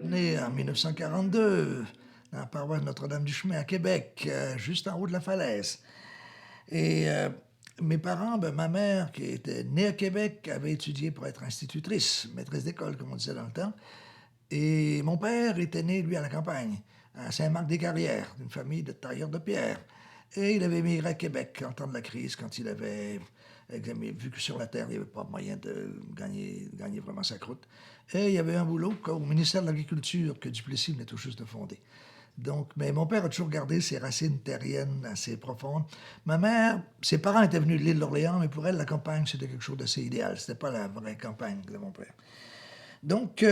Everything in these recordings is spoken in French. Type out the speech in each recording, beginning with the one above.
Né en 1942, dans la paroisse Notre-Dame-du-Chemin à Québec, juste en haut de la falaise. Et mes parents, ben, ma mère, qui était née à Québec, avait étudié pour être institutrice, maîtresse d'école, comme on disait dans le temps. Et mon père était né, lui, à la campagne, à Saint-Marc-des-Carrières, d'une famille de tailleurs de pierre. Et il avait émigré à Québec en temps de la crise, quand il avait vu que sur la Terre, il n'y avait pas moyen de gagner vraiment sa croûte. Et il y avait un boulot au ministère de l'Agriculture que Duplessis venait tout juste de fonder. Donc, mais mon père a toujours gardé ses racines terriennes assez profondes. Ma mère, ses parents étaient venus de l'île d'Orléans, mais pour elle, la campagne, c'était quelque chose d'assez idéal. C'était pas la vraie campagne de mon père. Donc,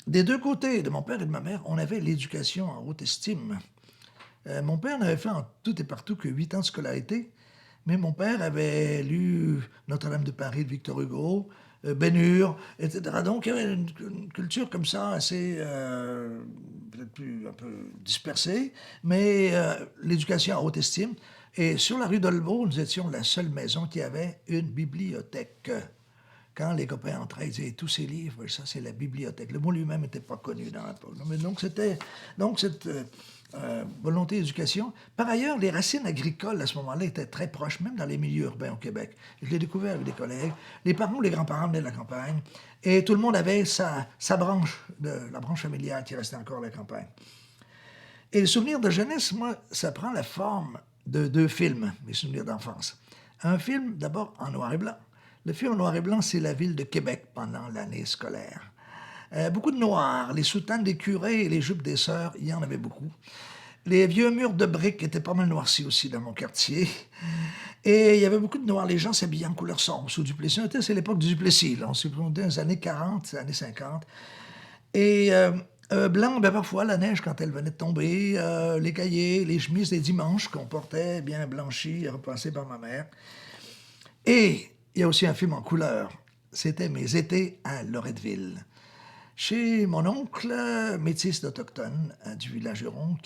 des deux côtés, de mon père et de ma mère, on avait l'éducation en haute estime. Mon père n'avait fait en tout et partout que 8 ans de scolarité, mais mon père avait lu Notre-Dame de Paris de Victor Hugo, Ben-Hur, etc. Donc il y avait une culture comme ça assez, peut-être plus un peu dispersée, mais l'éducation en haute estime. Et sur la rue d'Olbeau, nous étions la seule maison qui avait une bibliothèque. Quand les copains entraient, ils disaient tous ces livres, ça c'est la bibliothèque. Le mot lui-même n'était pas connu dans l'époque. Mais donc c'était cette volonté d'éducation. Par ailleurs, les racines agricoles à ce moment-là étaient très proches, même dans les milieux urbains au Québec. Je l'ai découvert avec des collègues. Les parents ou les grands-parents venaient de la campagne et tout le monde avait sa branche, la branche familiale qui restait encore à la campagne. Et le souvenir de jeunesse, moi, ça prend la forme de deux films, mes souvenirs d'enfance. Un film, d'abord, en noir et blanc. Le film en noir et blanc, c'est la ville de Québec pendant l'année scolaire. Beaucoup de noirs, les soutanes des curés et les jupes des sœurs, il y en avait beaucoup. Les vieux murs de briques étaient pas mal noircis aussi dans mon quartier. Et il y avait beaucoup de noirs. Les gens s'habillaient en couleur sombre sous Duplessis. C'est l'époque du Duplessis. Là. On s'est dans les années 40, les années 50. Et blanc, ben parfois, la neige, quand elle venait de tomber, les cahiers, les chemises des dimanches qu'on portait, bien blanchis, repassés par ma mère. Et il y a aussi un film en couleur. C'était Mes étés à Loretteville. Chez mon oncle, métis d'Autochtone du village Huron,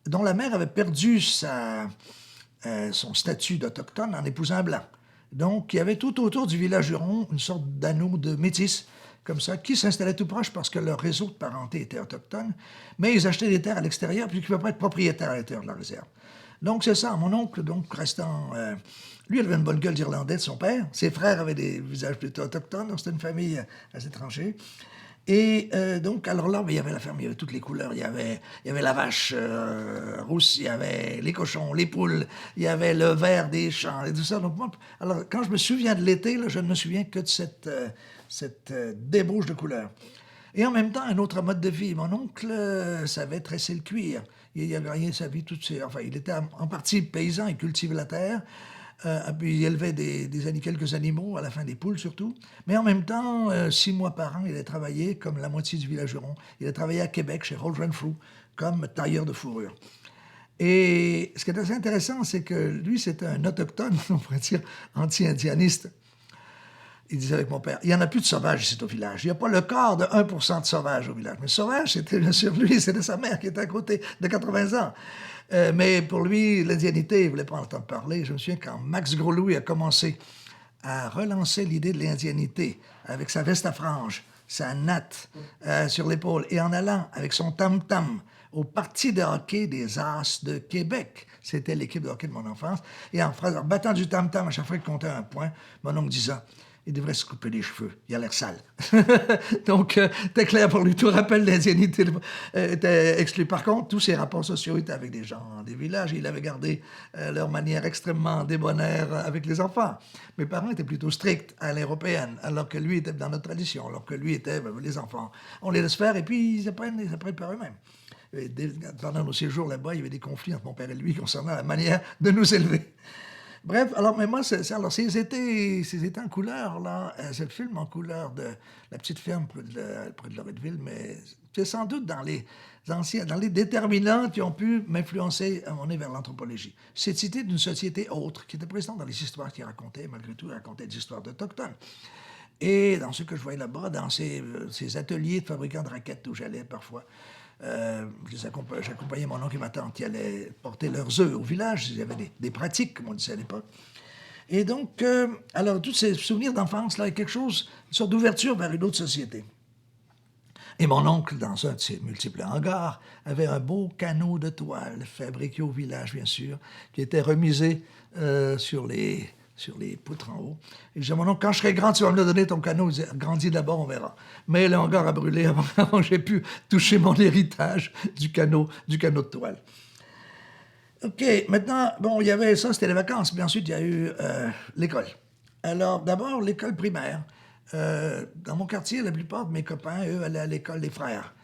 dont la mère avait perdu son statut d'Autochtone en épousant un blanc. Donc, il y avait tout autour du village Huron une sorte d'anneau de métis, comme ça, qui s'installaient tout proche parce que leur réseau de parenté était autochtone, mais ils achetaient des terres à l'extérieur puis ils ne pouvaient pas être propriétaires à l'intérieur de la réserve. Donc, c'est ça. Mon oncle, donc, restant... lui, il avait une bonne gueule d'Irlandais de son père. Ses frères avaient des visages plutôt autochtones, donc c'était une famille assez tranchée. Et donc, alors là, il y avait la ferme, il y avait toutes les couleurs. Il y avait la vache rousse, il y avait les cochons, les poules, il y avait le vert des champs et tout ça. Donc, moi, alors, quand je me souviens de l'été, là, je ne me souviens que de cette débauche de couleurs. Et en même temps, un autre mode de vie. Mon oncle savait tresser le cuir. Il a gagné sa vie enfin, il était en partie paysan, il cultivait la terre. Puis il élevait quelques animaux, à la fin des poules surtout. Mais en même temps, 6 mois par an, il a travaillé comme la moitié du village Huron. Il a travaillé à Québec, chez Holt Renfrew, comme tailleur de fourrure. Et ce qui est assez intéressant, c'est que lui, c'était un autochtone, on pourrait dire, anti-indianiste. Il disait avec mon père, il n'y en a plus de sauvages ici au village. Il n'y a pas le quart de 1% de sauvages au village. Mais sauvage, c'était bien sûr lui, c'était sa mère qui était à côté de 80 ans. Mais pour lui, l'indianité, il ne voulait pas entendre parler. Je me souviens quand Max Gros-Louis a commencé à relancer l'idée de l'indianité avec sa veste à franges, sa natte sur l'épaule, et en allant avec son tam-tam au parti de hockey des As de Québec. C'était l'équipe de hockey de mon enfance. Et en battant du tam-tam à chaque fois qu'il comptait un point, mon oncle disait... Il devrait se couper les cheveux. Il a l'air sale. Donc, c'était clair pour lui. Tout rappel d'indianité était exclu. Par contre, tous ses rapports sociaux étaient avec des gens des villages. Il avait gardé leur manière extrêmement débonnaire avec les enfants. Mes parents étaient plutôt stricts à l'européenne, alors que lui était dans notre tradition, alors que lui était, les enfants, on les laisse faire et puis ils apprennent par eux-mêmes. Pendant nos séjours là-bas, il y avait des conflits entre mon père et lui concernant la manière de nous élever. Bref, alors, mais moi, alors, ces étés en couleur, là, c'est le film en couleur de La petite ferme près de Loretteville, mais c'est sans doute dans les déterminants qui ont pu m'influencer à mon nez vers l'anthropologie. Cette idée d'une société autre, qui était présente dans les histoires qu'il racontait, malgré tout, il racontait des histoires d'Autochtones. Et dans ce que je voyais là-bas, dans ces ateliers de fabricants de raquettes où j'allais parfois, je j'accompagnais mon oncle et ma tante qui allaient porter leurs œufs au village. Il y avait des pratiques, comme on disait à l'époque. Et donc, alors, tous ces souvenirs d'enfance, là, quelque chose, une sorte d'ouverture vers une autre société. Et mon oncle, dans un de ses multiples hangars, avait un beau canot de toile, fabriqué au village, bien sûr, qui était remisé sur les poutres en haut. Et je disais à mon oncle, quand je serai grand, tu vas me le donner, ton canot. Il disait, grandis d'abord, on verra. Mais le hangar a brûlé avant que j'ai pu toucher mon héritage du canot de toile. OK, maintenant, bon, il y avait ça, c'était les vacances, mais ensuite, il y a eu l'école. Alors, d'abord, l'école primaire. Dans mon quartier, la plupart de mes copains, eux, allaient à l'école des frères.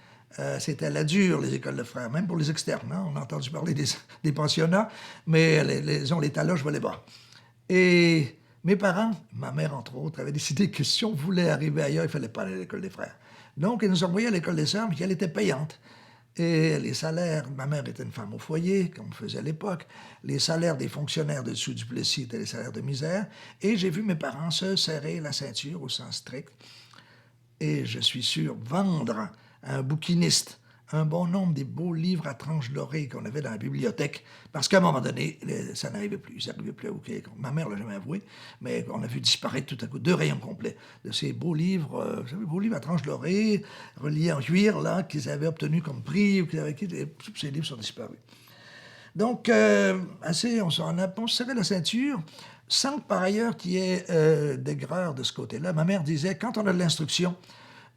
C'était à la dure, les écoles de frères, même pour les externes. Hein? On a entendu parler des pensionnats, mais les taloches volaient bas. Et mes parents, ma mère entre autres, avaient décidé que si on voulait arriver ailleurs, il ne fallait pas aller à l'école des frères. Donc, ils nous envoyaient à l'école des sœurs, mais qui, elle, était payante. Et les salaires, ma mère était une femme au foyer, comme on faisait à l'époque, les salaires des fonctionnaires de dessous du Plessis étaient des salaires de misère, et j'ai vu mes parents se serrer la ceinture au sens strict, et je suis sûr vendre à un bouquiniste un bon nombre des beaux livres à tranches dorées qu'on avait dans la bibliothèque, parce qu'à un moment donné, ça n'arrivait plus, ils n'arrivaient plus à bouquer. Ma mère ne l'a jamais avoué, mais on a vu disparaître tout à coup 2 rayons complets de ces beaux livres, vous savez, beaux livres à tranches dorées, reliés en cuir, là, qu'ils avaient obtenus comme prix, ou tous ces livres sont disparus. Donc, on se serrait la ceinture, sans que par ailleurs qu'il y ait d'aigreur de ce côté-là. Ma mère disait, quand on a de l'instruction,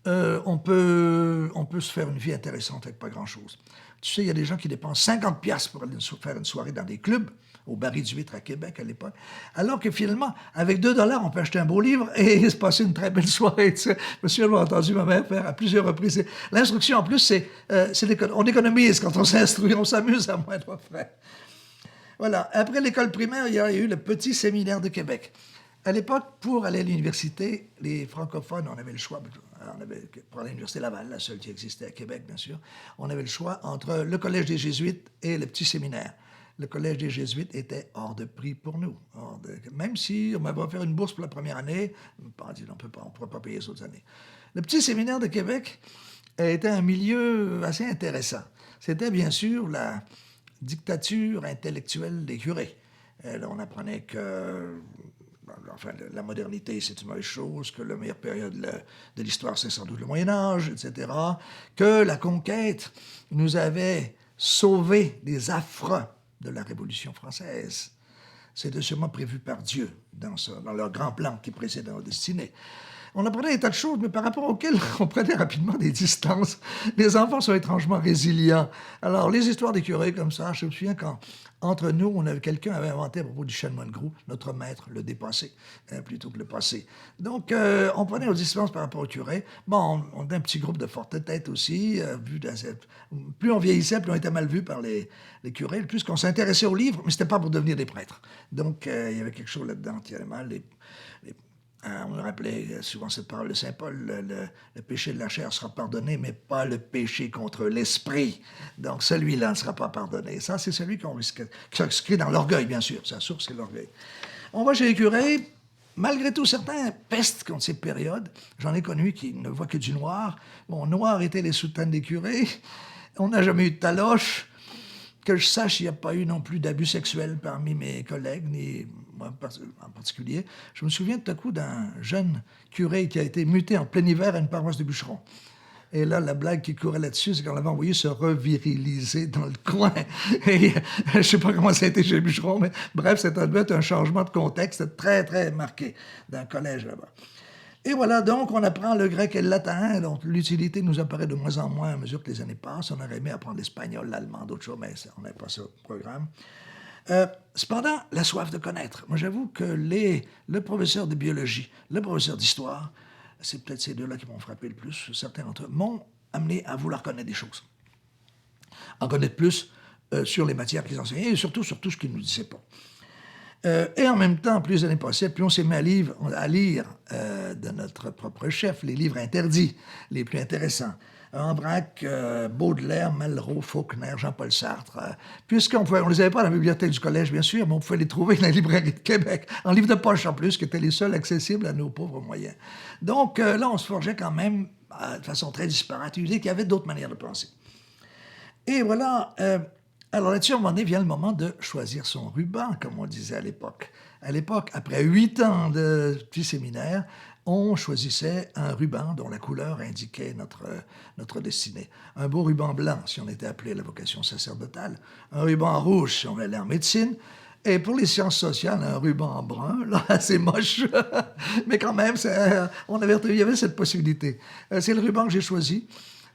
on peut se faire une vie intéressante avec pas grand-chose. Tu sais, il y a des gens qui dépensent 50$ pour aller faire une soirée dans des clubs, au Baril du Huître à Québec à l'époque, alors que finalement, avec 2$, on peut acheter un beau livre et se passer une très belle soirée. Tu sais. Je me suis entendu ma mère faire à plusieurs reprises. L'instruction, en plus, on économise quand on s'instruit, on s'amuse à moindre frais. Voilà. Après l'école primaire, il y a eu le petit séminaire de Québec. À l'époque, pour aller à l'université, les francophones, on avait le choix, pour aller à l'université Laval, la seule qui existait à Québec, bien sûr, on avait le choix entre le Collège des Jésuites et le petit séminaire. Le Collège des Jésuites était hors de prix pour nous. Même si on m'avait offert une bourse pour la première année, on dit on ne pourra pas payer les autres années. Le petit séminaire de Québec était un milieu assez intéressant. C'était bien sûr la dictature intellectuelle des curés. Là, on apprenait que la modernité, c'est une mauvaise chose, que la meilleure période de l'histoire, c'est sans doute le Moyen-Âge, etc., que la conquête nous avait sauvés des affres de la Révolution française. C'était sûrement prévu par Dieu dans leur grand plan qui précédait nos destinées. On apprenait des tas de choses, mais par rapport auxquelles on prenait rapidement des distances. Les enfants sont étrangement résilients. Alors, les histoires des curés comme ça, je me souviens quand, entre nous, quelqu'un avait inventé à propos du chanoine Groux, notre maître, le dépassé, plutôt que le passé. Donc, on prenait nos distances par rapport aux curés. Bon, on était un petit groupe de fortes têtes aussi. Plus on vieillissait, plus on était mal vu par les curés. Plus qu'on s'intéressait aux livres, mais c'était pas pour devenir des prêtres. Donc, il y avait quelque chose là-dedans qui allait mal. On rappelait souvent cette parole de Saint Paul, le péché de la chair sera pardonné, mais pas le péché contre l'esprit. Donc celui-là ne sera pas pardonné. Ça, c'est celui qui s'inscrit dans l'orgueil, bien sûr. Sa source, c'est l'orgueil. On va chez les curés. Malgré tout, certains pestent contre ces périodes. J'en ai connu qui ne voient que du noir. Bon, noir étaient les soutanes des curés. On n'a jamais eu de taloche. Que je sache, il n'y a pas eu non plus d'abus sexuels parmi mes collègues, ni moi en particulier. Je me souviens tout à coup d'un jeune curé qui a été muté en plein hiver à une paroisse de bûcheron. Et là, la blague qui courait là-dessus, c'est qu'on l'avait envoyé se reviriliser dans le coin. Et je ne sais pas comment ça a été chez Bûcheron, mais bref, ça devait être un changement de contexte très, très marqué d'un collège là-bas. Et voilà, donc, on apprend le grec et le latin, donc l'utilité nous apparaît de moins en moins à mesure que les années passent. On aurait aimé apprendre l'espagnol, l'allemand, d'autres choses, mais on n'avait pas ça au programme. Cependant, la soif de connaître. Moi, j'avoue que le professeur de biologie, le professeur d'histoire, c'est peut-être ces deux-là qui m'ont frappé le plus, certains d'entre eux, m'ont amené à vouloir connaître des choses. En connaître plus sur les matières qu'ils enseignaient et surtout sur tout ce qu'ils ne nous disaient pas. Et en même temps, plus les années passaient, plus on s'est mis à lire de notre propre chef les livres interdits, les plus intéressants. Ambrac, Baudelaire, Malraux, Faulkner, Jean-Paul Sartre. Puisqu'on ne les avait pas dans la bibliothèque du collège, bien sûr, mais on pouvait les trouver dans la librairie de Québec, en livre de poche en plus, qui étaient les seuls accessibles à nos pauvres moyens. Donc là, on se forgeait quand même de façon très disparate, l'idée qu'il y avait d'autres manières de penser. Et voilà, alors là-dessus, à un moment donné, vient le moment de choisir son ruban, comme on disait à l'époque. À l'époque, après 8 ans de petit séminaire, on choisissait un ruban dont la couleur indiquait notre destinée. Un beau ruban blanc, si on était appelé à la vocation sacerdotale. Un ruban rouge, si on allait en médecine. Et pour les sciences sociales, un ruban brun, là, c'est moche. Mais quand même, il y avait cette possibilité. C'est le ruban que j'ai choisi,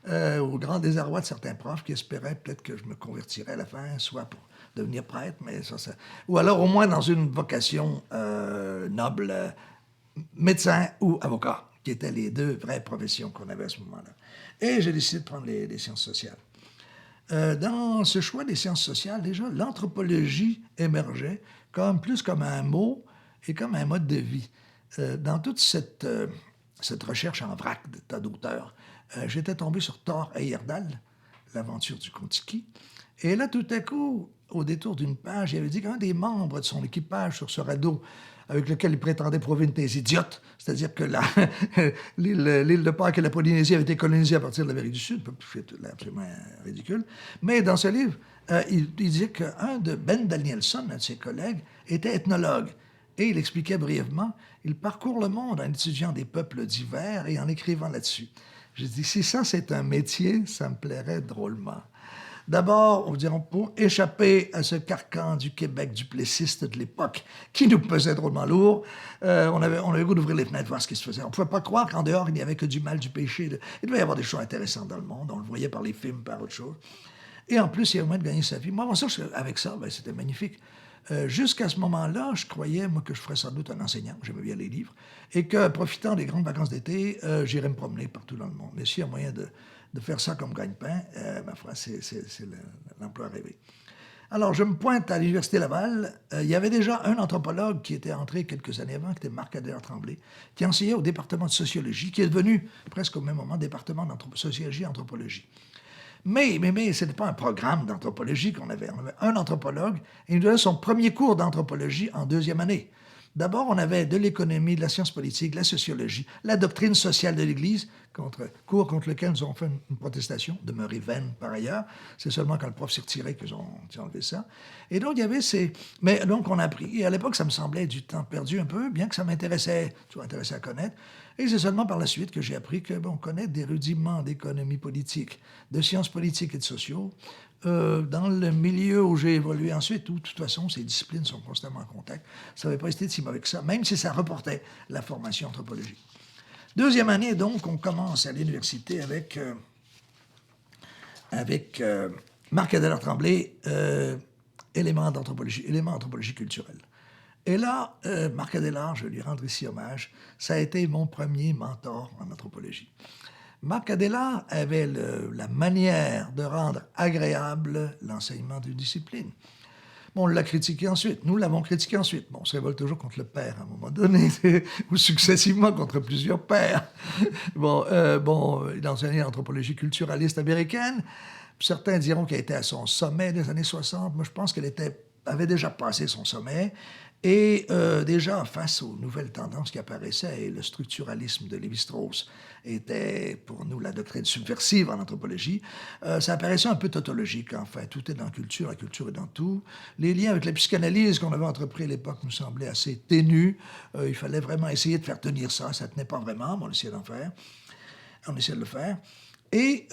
au grand désarroi de certains profs qui espéraient peut-être que je me convertirais à la fin, soit pour devenir prêtre, mais ça ou alors au moins dans une vocation noble, médecin ou avocat, qui étaient les deux vraies professions qu'on avait à ce moment-là. Et j'ai décidé de prendre les sciences sociales. Dans ce choix des sciences sociales, déjà, l'anthropologie émergeait plus comme un mot et comme un mode de vie. Dans toute cette recherche en vrac de tas d'auteurs, j'étais tombé sur Thor Heyerdahl, L'aventure du Kon-Tiki. Et là, tout à coup, au détour d'une page, il avait dit qu'un des membres de son équipage sur ce radeau avec lequel il prétendait prouver une thèse idiote, c'est-à-dire que l'île de Pâques et la Polynésie avaient été colonisées à partir de l'Amérique du Sud, c'est absolument ridicule. Mais dans ce livre, il disait qu'un de Ben Danielson, un de ses collègues, était ethnologue. Et il expliquait brièvement, il parcourt le monde en étudiant des peuples divers et en écrivant là-dessus. J'ai dit, si ça c'est un métier, ça me plairait drôlement. D'abord, on dirait, pour échapper à ce carcan du Québec duplessiste de l'époque qui nous pesait drôlement lourd, on avait goût d'ouvrir les fenêtres, voir ce qui se faisait. On ne pouvait pas croire qu'en dehors, il n'y avait que du mal, du péché. Il devait y avoir des choses intéressantes dans le monde. On le voyait par les films, par autre chose. Et en plus, il y avait moyen de gagner sa vie. Moi, avec ça, ben, c'était magnifique. Jusqu'à ce moment-là, je croyais, moi, que je ferais sans doute un enseignant. J'aimais bien les livres. Et que, profitant des grandes vacances d'été, j'irais me promener partout dans le monde. Mais s'il y a moyen de faire ça comme gagne-pain, ma foi, c'est l'emploi rêvé. Alors, je me pointe à l'Université Laval. Il y avait déjà un anthropologue qui était entré quelques années avant, qui était Marc-Adélard Tremblay, qui enseignait au département de sociologie, qui est devenu, presque au même moment, département de sociologie et anthropologie. Mais ce n'était pas un programme d'anthropologie qu'on avait. On avait un anthropologue et il nous donnait son premier cours d'anthropologie en 2e année. D'abord, on avait de l'économie, de la science politique, de la sociologie, la doctrine sociale de l'Église, cours contre lequel nous avons fait une protestation, demeurée vaine par ailleurs. C'est seulement quand le prof s'est retiré qu'ils ont enlevé ça. Et donc, il y avait ces... Mais donc, on a appris. Et à l'époque, ça me semblait du temps perdu un peu, bien que ça m'intéressait, toujours intéressé à connaître. Et c'est seulement par la suite que j'ai appris que, bon, connaître des rudiments d'économie politique, de sciences politiques et de sociaux, dans le milieu où j'ai évolué ensuite, où de toute façon ces disciplines sont constamment en contact, ça n'avait pas été si mauvais que ça, même si ça reportait la formation anthropologique. 2e année, donc, on commence à l'université avec Marc-Adélard Tremblay, éléments anthropologie culturelle. Et là, Marc-Adélard, je vais lui rendre ici hommage, ça a été mon premier mentor en anthropologie. Marc-Adélard avait la manière de rendre agréable l'enseignement d'une discipline. Bon, on l'a critiqué ensuite. Nous l'avons critiqué ensuite. Bon, on se révolte toujours contre le père à un moment donné, ou successivement contre plusieurs pères. Bon, il enseignait l'anthropologie culturaliste américaine. Certains diront qu'elle était à son sommet des années 60. Moi, je pense qu'elle avait déjà passé son sommet. Et déjà, face aux nouvelles tendances qui apparaissaient, et le structuralisme de Lévi-Strauss était pour nous la doctrine subversive en anthropologie, ça apparaissait un peu tautologique, enfin. Tout est dans la culture est dans tout. Les liens avec la psychanalyse qu'on avait entrepris à l'époque nous semblaient assez ténus. Il fallait vraiment essayer de faire tenir ça. Ça ne tenait pas vraiment, mais on essayait d'en faire. On essayait de le faire. Et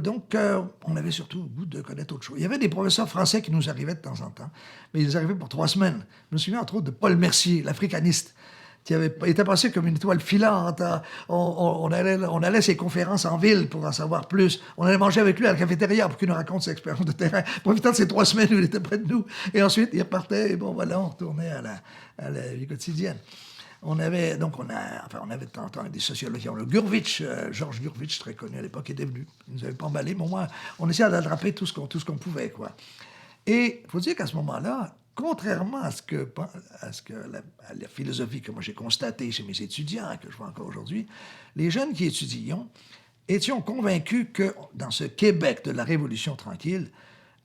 donc, on avait surtout le goût de connaître autre chose. Il y avait des professeurs français qui nous arrivaient de temps en temps, mais ils arrivaient pour 3 semaines. Je me souviens entre autres de Paul Mercier, l'africaniste, qui était passé comme une étoile filante. On allait à ses conférences en ville pour en savoir plus. On allait manger avec lui à la cafétéria pour qu'il nous raconte ses expériences de terrain, profitant de ces 3 semaines où il était près de nous. Et ensuite, il repartait, et bon, voilà, on retournait à la vie quotidienne. On avait de temps en temps des sociologues. Le Gurvitch, Georges Gurvitch, très connu à l'époque, était venu. Il nous avait pas emballé, mais au moins, on essayait d'attraper tout ce qu'on pouvait, quoi. Et il faut dire qu'à ce moment-là, contrairement à la philosophie que moi j'ai constatée chez mes étudiants, que je vois encore aujourd'hui, les jeunes qui étudions étions convaincus que dans ce Québec de la Révolution tranquille,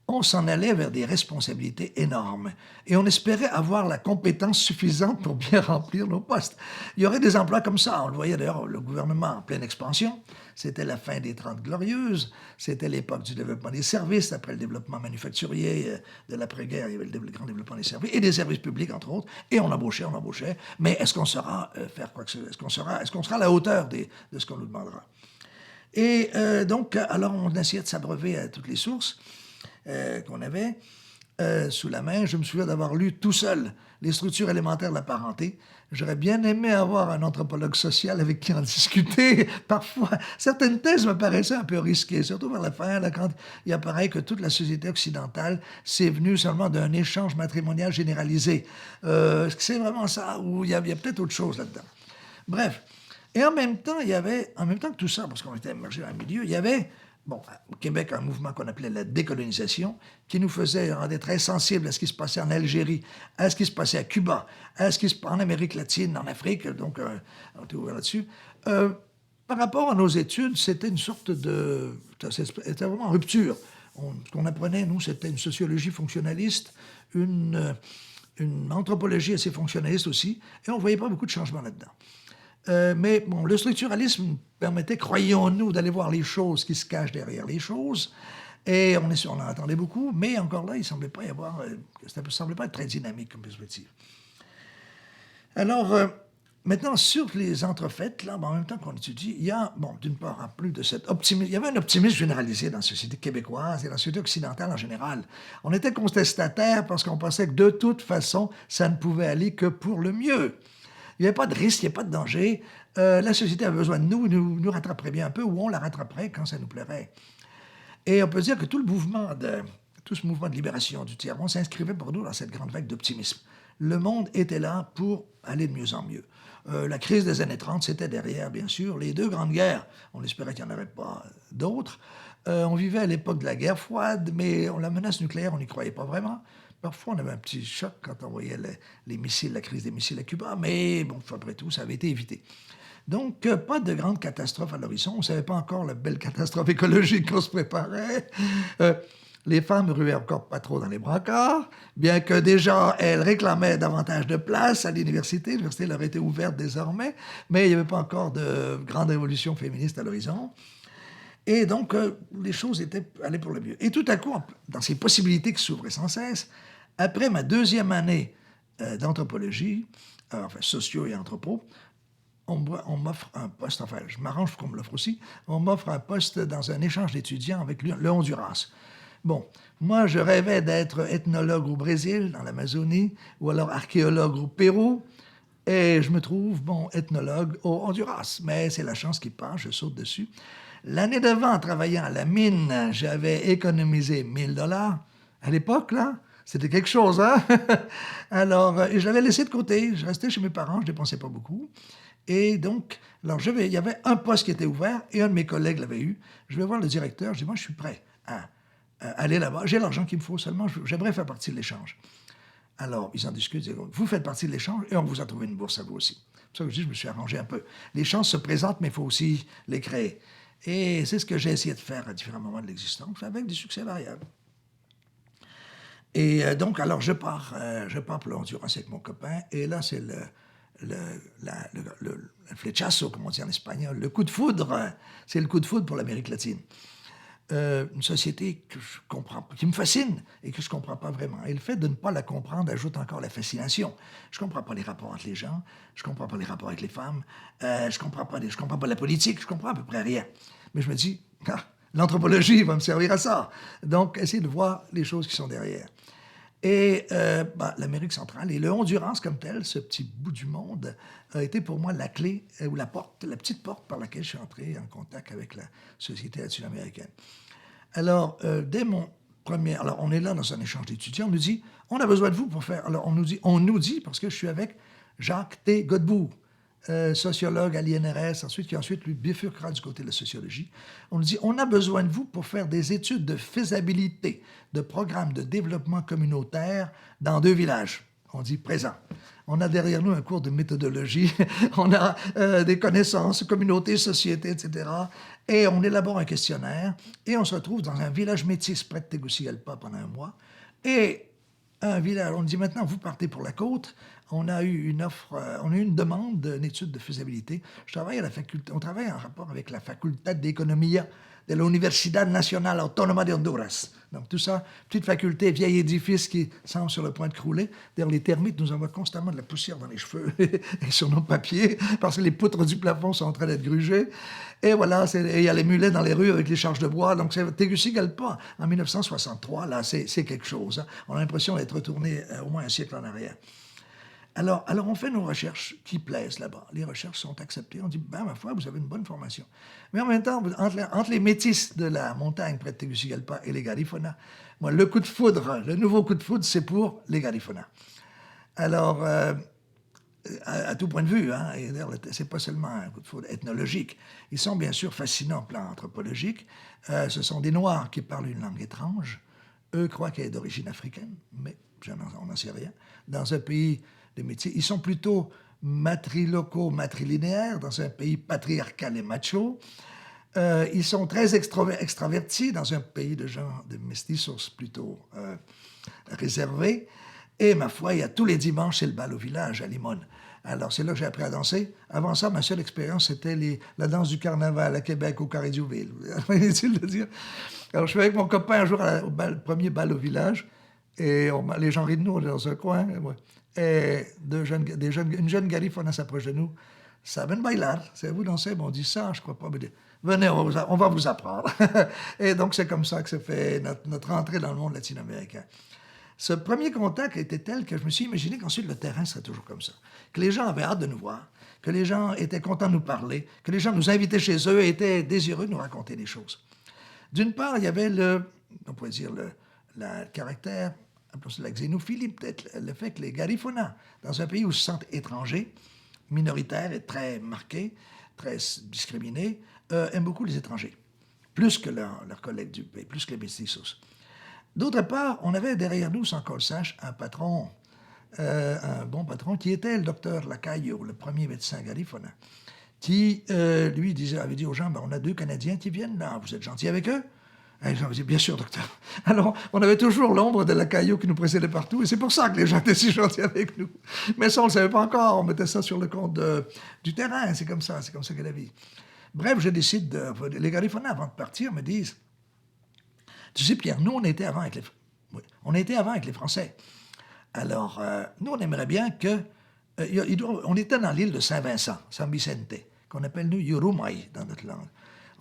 on s'en allait vers des responsabilités énormes. Et on espérait avoir la compétence suffisante pour bien remplir nos postes. Il y aurait des emplois comme ça. On le voyait d'ailleurs, le gouvernement en pleine expansion. C'était la fin des 30 Glorieuses. C'était l'époque du développement des services. Après le développement manufacturier de l'après-guerre, il y avait le grand développement des services et des services publics, entre autres. Et on embauchait. Mais est-ce qu'on saura faire quoi que ce soit? Est-ce qu'on sera à la hauteur de ce qu'on nous demandera? Et donc, alors on essayait de s'abreuver à toutes les sources qu'on avait sous la main. Je me souviens d'avoir lu tout seul les structures élémentaires de la parenté. J'aurais bien aimé avoir un anthropologue social avec qui en discuter. Parfois, certaines thèses me paraissaient un peu risquées, surtout vers la fin, là, quand il apparaît que toute la société occidentale s'est venue seulement d'un échange matrimonial généralisé. Est-ce que c'est vraiment ça? Ou il y a peut-être autre chose là-dedans? Bref. Et en même temps que tout ça, parce qu'on était immergé dans le milieu, il y avait, au Québec, un mouvement qu'on appelait la décolonisation, qui nous rendait très sensibles à ce qui se passait en Algérie, à ce qui se passait à Cuba, à ce qui se passait en Amérique latine, en Afrique, donc on était ouvert là-dessus. Par rapport à nos études, c'était une sorte de... C'était vraiment en rupture. Ce qu'on apprenait, nous, c'était une sociologie fonctionnaliste, une anthropologie assez fonctionnaliste aussi, et on ne voyait pas beaucoup de changements là-dedans. Mais bon, le structuralisme permettait, croyons-nous, d'aller voir les choses qui se cachent derrière les choses. Et on en attendait beaucoup, mais encore là, il ne semblait pas y avoir... ça ne semblait pas être très dynamique comme perspective. Alors, maintenant, sur les entrefaites, là, en même temps qu'on étudie, il y a, d'une part, en plus de cet optimisme... Il y avait un optimisme généralisé dans la société québécoise et dans la société occidentale en général. On était contestataires parce qu'on pensait que de toute façon, ça ne pouvait aller que pour le mieux. Il n'y avait pas de risque, il n'y avait pas de danger. La société avait besoin de nous rattraperait bien un peu, ou on la rattraperait quand ça nous plairait. Et on peut dire que tout ce mouvement de libération du tiers-monde s'inscrivait pour nous dans cette grande vague d'optimisme. Le monde était là pour aller de mieux en mieux. La crise des années 30, c'était derrière, bien sûr. Les deux grandes guerres, on espérait qu'il n'y en aurait pas d'autres. On vivait à l'époque de la guerre froide, mais la menace nucléaire, on n'y croyait pas vraiment. Parfois, on avait un petit choc quand on voyait les missiles, la crise des missiles à Cuba, mais après tout, ça avait été évité. Donc, pas de grande catastrophe à l'horizon. On ne savait pas encore la belle catastrophe écologique qu'on se préparait. Les femmes ruaient encore pas trop dans les brancards, bien que déjà, elles réclamaient davantage de place à l'université. L'université leur était ouverte désormais, mais il n'y avait pas encore de grande révolution féministe à l'horizon. Et donc, les choses allaient pour le mieux. Et tout à coup, dans ces possibilités qui s'ouvraient sans cesse, après ma deuxième année d'anthropologie, socio et anthropo, on m'offre un poste, je m'arrange pour qu'on me l'offre aussi, on m'offre un poste dans un échange d'étudiants avec le Honduras. Bon, moi, je rêvais d'être ethnologue au Brésil, dans l'Amazonie, ou alors archéologue au Pérou, et je me trouve, ethnologue au Honduras. Mais c'est la chance qui passe, je saute dessus. L'année d'avant, en travaillant à la mine, j'avais économisé 1 000 $. À l'époque, là, c'était quelque chose, hein? Alors, je l'avais laissé de côté. Je restais chez mes parents, je ne dépensais pas beaucoup. Et donc, il y avait un poste qui était ouvert et un de mes collègues l'avait eu. Je vais voir le directeur, je dis, moi, je suis prêt à aller là-bas. J'ai l'argent qu'il me faut, seulement j'aimerais faire partie de l'échange. Alors, ils en discutent, ils disent, vous faites partie de l'échange et on vous a trouvé une bourse à vous aussi. C'est pour ça que je dis, je me suis arrangé un peu. Les chances se présentent, mais il faut aussi les créer. Et c'est ce que j'ai essayé de faire à différents moments de l'existence, avec des succès variables. Et donc, alors, je pars pour le Honduras avec mon copain, et là, c'est le flechazo, comme on dit en espagnol, le coup de foudre. C'est le coup de foudre pour l'Amérique latine. Une société que je comprends, qui me fascine et que je ne comprends pas vraiment. Et le fait de ne pas la comprendre ajoute encore la fascination. Je ne comprends pas les rapports entre les gens, je ne comprends pas les rapports avec les femmes, je ne comprends pas la politique, je ne comprends à peu près rien. Mais je me dis, l'anthropologie va me servir à ça. Donc, essayer de voir les choses qui sont derrière. Et l'Amérique centrale et le Honduras comme tel, ce petit bout du monde, a été pour moi la clé ou la petite porte par laquelle je suis entré en contact avec la société latino-américaine. Alors, dès mon premier... Alors, on est là dans un échange d'étudiants, on nous dit, on a besoin de vous pour faire... Alors, on nous dit parce que je suis avec Jacques T. Godbout, sociologue à l'INRS, qui ensuite lui bifurquera du côté de la sociologie. On nous dit, on a besoin de vous pour faire des études de faisabilité de programmes de développement communautaire dans 2 villages. On dit présent. On a derrière nous un cours de méthodologie, on a des connaissances, communauté, société, etc. Et on élabore un questionnaire et on se retrouve dans un village métis près de Tegucigalpa pendant un mois. Et un village, on dit maintenant, vous partez pour la côte. On a eu une offre, on a eu une demande d'une étude de faisabilité. Je travaille à la faculté, on travaille en rapport avec la faculté d'économie de la Universidad Nacional Autónoma de Honduras. Donc tout ça, petite faculté, vieil édifice qui semble sur le point de crouler. D'ailleurs, les termites nous envoient constamment de la poussière dans les cheveux et sur nos papiers parce que les poutres du plafond sont en train d'être grugées. Et voilà, il y a les mulets dans les rues avec les charges de bois. Donc Tegucigalpa, en 1963, là, c'est quelque chose. Hein. On a l'impression d'être retourné au moins un siècle en arrière. Alors, on fait nos recherches qui plaisent là-bas. Les recherches sont acceptées. On dit, ben, ma foi, vous avez une bonne formation. Mais en même temps, entre les métis de la montagne près de Tegucigalpa et les Garifuna, moi, le coup de foudre, le nouveau coup de foudre, c'est pour les Garifuna. Alors, à tout point de vue, hein, et c'est pas seulement un coup de foudre ethnologique. Ils sont bien sûr fascinants au plan anthropologique. Ce sont des Noirs qui parlent une langue étrange. Eux croient qu'elle est d'origine africaine, mais on n'en sait rien. Dans un pays de métiers, ils sont plutôt matrilocaux, matrilinéaires, dans un pays patriarcal et macho. Ils sont très extravertis dans un pays de gens de mestizos plutôt réservés. Et ma foi, il y a tous les dimanches, c'est le bal au village à Limone. Alors, c'est là que j'ai appris à danser. Avant ça, ma seule expérience, c'était la danse du carnaval à Québec, au Carré Diouville. Inutile de dire. Alors, je suis avec mon copain un jour au premier bal au village, et les gens rient de nous, on est dans un coin. Et une jeune garifona s'approche de nous. Saben bailar, c'est vous danser? Bon, on dit ça, je crois pas. Mais venez, on va vous apprendre. Et donc, c'est comme ça que se fait notre entrée dans le monde latino-américain. Ce premier contact était tel que je me suis imaginé qu'ensuite le terrain serait toujours comme ça. Que les gens avaient hâte de nous voir, que les gens étaient contents de nous parler, que les gens nous invitaient chez eux et étaient désireux de nous raconter des choses. D'une part, il y avait on pourrait dire le caractère, la xénophilie peut-être, le fait que les Garifuna, dans un pays où ils se sentent étrangers, minoritaires et très marqués, très discriminés, aiment beaucoup les étrangers, plus que leurs collègues du pays, plus que les mestizos. D'autre part, on avait derrière nous, sans qu'on le sache, un patron, un bon patron, qui était le docteur Lacayo, le premier médecin garifona, qui, lui, avait dit aux gens, ben, on a 2 Canadiens qui viennent là, vous êtes gentils avec eux? Et les gens disaient, bien sûr, docteur. Alors, on avait toujours l'ombre de Lacayo qui nous précédait partout, et c'est pour ça que les gens étaient si gentils avec nous. Mais ça, on ne le savait pas encore, on mettait ça sur le compte du terrain, c'est comme ça qu'est la vie. Bref, je décide les garifona, avant de partir, me disent, tu sais, Pierre, nous, on était avant avec les Français. Alors, nous, on aimerait bien que... on était dans l'île de Saint-Vincent, San Vicente, qu'on appelle, nous, Yurumay, dans notre langue.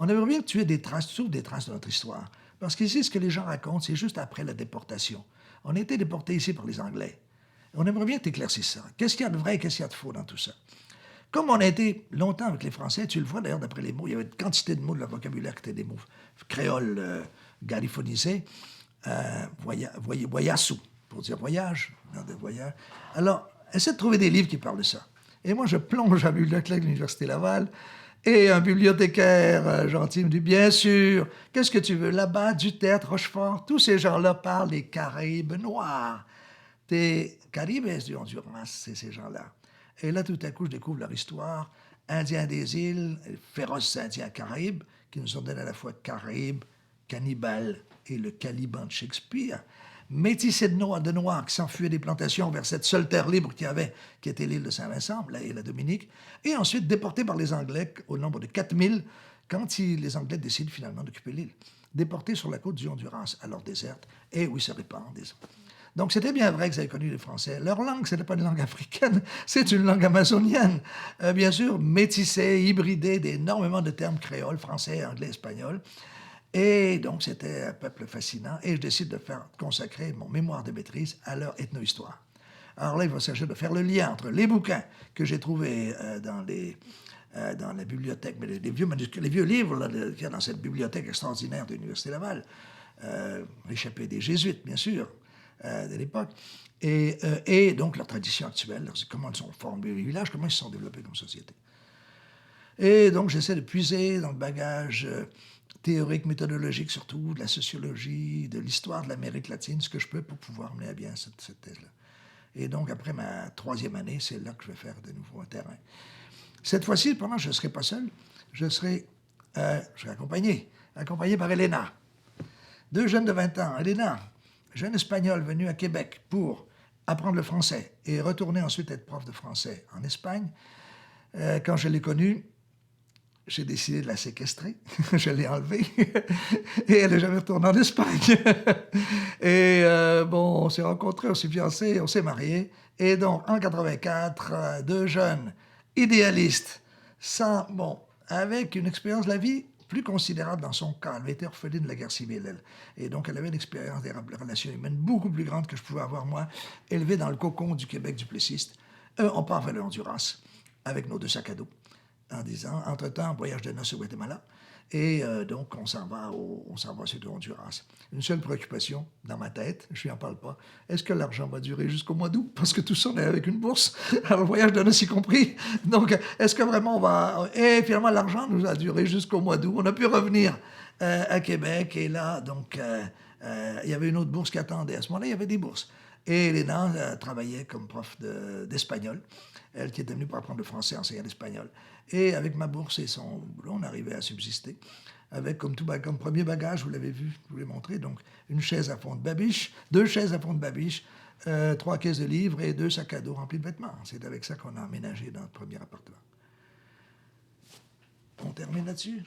On aimerait bien que tu aies des traces, tu trouves des traces de notre histoire. Parce qu'ici, ce que les gens racontent, c'est juste après la déportation. On a été déportés ici par les Anglais. On aimerait bien que tu éclaircisses ça. Qu'est-ce qu'il y a de vrai et qu'est-ce qu'il y a de faux dans tout ça? Comme on a été longtemps avec les Français, tu le vois d'ailleurs d'après les mots, il y avait une quantité de mots de leur vocabulaire qui étaient des mots créoles garifonisés, voyassou, pour dire voyage, de voyage. Alors, essaie de trouver des livres qui parlent de ça. Et moi, je plonge à la bibliothèque de l'Université Laval, et un bibliothécaire gentil me dit, bien sûr, qu'est-ce que tu veux? Là-bas, Duterte, Rochefort, tous ces gens-là parlent des Caraïbes noirs. Des Caraïbes du Honduras, c'est ces gens-là. Et là, tout à coup, je découvre leur histoire. Indiens des îles, féroces Indiens Caraïbes, qui nous ont donné à la fois Caraïbes, cannibales et le Caliban de Shakespeare. Métissés de noirs qui s'enfuyaient des plantations vers cette seule terre libre qu'il y avait, qui était l'île de Saint-Vincent, là, et la Dominique, et ensuite déportés par les Anglais au nombre de 4000, quand les Anglais décident finalement d'occuper l'île. Déportés sur la côte du Honduras, alors déserte, et où ils se répandent. Donc, c'était bien vrai qu'ils avaient connu les Français. Leur langue, ce n'était pas une langue africaine, c'est une langue amazonienne. Bien sûr, métissée, hybridée d'énormément de termes créoles, français, anglais, espagnol. Et donc, c'était un peuple fascinant. Et je décide de consacrer mon mémoire de maîtrise à leur ethnohistoire. Alors là, il va s'agir de faire le lien entre les bouquins que j'ai trouvés dans la bibliothèque, mais les vieux livres qu'il y a dans cette bibliothèque extraordinaire de l'Université Laval, réchappés des Jésuites, bien sûr, de l'époque, et donc leur tradition actuelle, comment ils sont formés les villages, comment ils se sont développés comme société. Et donc j'essaie de puiser dans le bagage théorique, méthodologique surtout, de la sociologie, de l'histoire de l'Amérique latine, ce que je peux pour pouvoir mener à bien cette thèse-là. Et donc après ma 3e année, c'est là que je vais faire de nouveau un terrain. Cette fois-ci, pendant que je ne serai pas seul, je serai Je suis accompagné par Elena. 2 jeunes de 20 ans. Elena, jeune espagnole venue à Québec pour apprendre le français et retourner ensuite être prof de français en Espagne. Quand je l'ai connue, j'ai décidé de la séquestrer. Je l'ai enlevée. Et elle n'est jamais retournée en Espagne. Et bon, on s'est rencontrés, on s'est fiancés, on s'est mariés. Et donc, en 84, 2 jeunes idéalistes, avec une expérience de la vie plus considérable dans son cas. Elle avait été orpheline de la guerre civile, elle. Et donc, elle avait une expérience des relations humaines beaucoup plus grande que je pouvais avoir, moi, élevée dans le cocon du Québec du Plessiste. On part vers le Honduras avec nos 2 sacs à dos, en disant, entre-temps, voyage de noces au Guatemala. Et donc, on s'en va sur le Honduras. Une seule préoccupation dans ma tête, je lui en parle pas, est-ce que l'argent va durer jusqu'au mois d'août? Parce que tout ça, on est avec une bourse, alors le voyage de noces y compris. Donc, est-ce que vraiment on va... Et finalement, l'argent nous a duré jusqu'au mois d'août. On a pu revenir à Québec, et là, donc, il y avait une autre bourse qui attendait. À ce moment-là, il y avait des bourses. Et Elena travaillait comme prof d'espagnol. Elle qui était venue pour apprendre le français, enseigner l'espagnol. Et avec ma bourse et son boulot, on arrivait à subsister. Avec comme premier bagage, vous l'avez vu, je vous l'ai montré, donc une chaise à fond de babiche, 2 chaises à fond de babiche, 3 caisses de livres et 2 sacs à dos remplis de vêtements. C'est avec ça qu'on a aménagé notre premier appartement. On termine là-dessus.